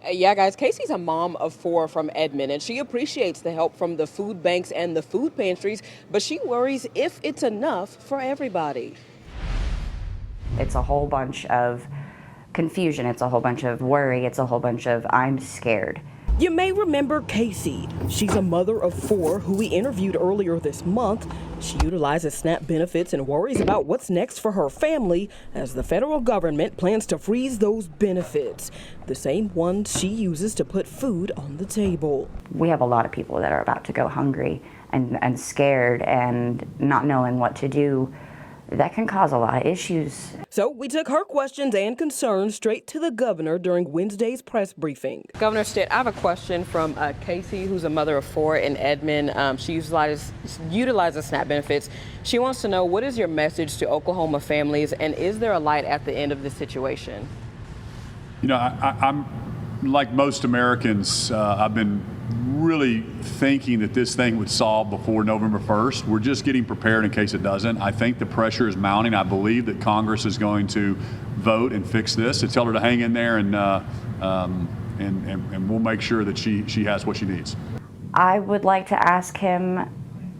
Yeah, guys, Casey's a mom of four from Edmond, and she appreciates the help from the food banks and the food pantries, but she worries if it's enough for everybody. It's a whole bunch of confusion, it's a whole bunch of worry, it's a whole bunch of I'm scared. You may remember Casey. She's a mother of four who we interviewed earlier this month. She utilizes SNAP benefits and worries about what's next for her family as the federal government plans to freeze those benefits, the same ones she uses to put food on the table. We have a lot of people that are about to go hungry and scared and not knowing what to do. That can cause a lot of issues. So we took her questions and concerns straight to the governor during Wednesday's press briefing. Governor Stitt, I have a question from Casey, who's a mother of four in Edmond. She utilizes SNAP benefits. She wants to know, what is your message to Oklahoma families, and is there a light at the end of this situation? You know, I'm like most Americans, I've been really thinking that this thing would solve before November 1st. We're just getting prepared in case it doesn't. I think the pressure is mounting. I believe that Congress is going to vote and fix this. So tell her to hang in there, and we'll make sure that she has what she needs. I would like to ask him,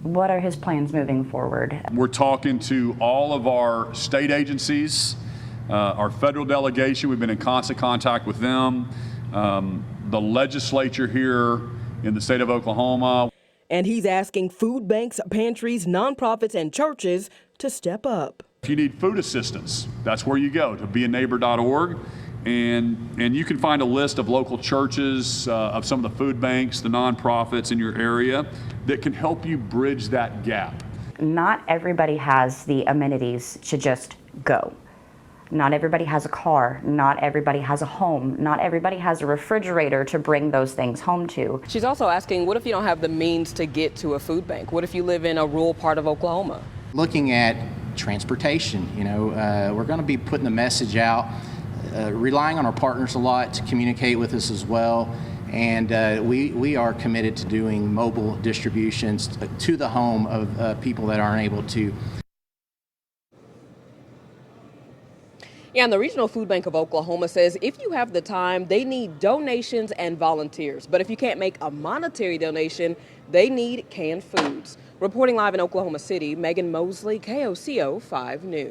what are his plans moving forward? We're talking to all of our state agencies, our federal delegation. We've been in constant contact with them. The legislature here in the state of Oklahoma. And he's asking food banks, pantries, nonprofits, and churches to step up. If you need food assistance, that's where you go, to beaneighbor.org. And you can find a list of local churches, of some of the food banks, the nonprofits in your area that can help you bridge that gap. Not everybody has the amenities to just go. Not everybody has a car, not everybody has a home, not everybody has a refrigerator to bring those things home to. She's also asking, what if you don't have the means to get to a food bank? What if you live in a rural part of Oklahoma? Looking at transportation, we're going to be putting the message out, relying on our partners a lot to communicate with us as well. And we are committed to doing mobile distributions to the home of people that aren't able to. Yeah, and the Regional Food Bank of Oklahoma says if you have the time, they need donations and volunteers. But if you can't make a monetary donation, they need canned foods. Reporting live in Oklahoma City, Megan Mosley, KOCO 5 News.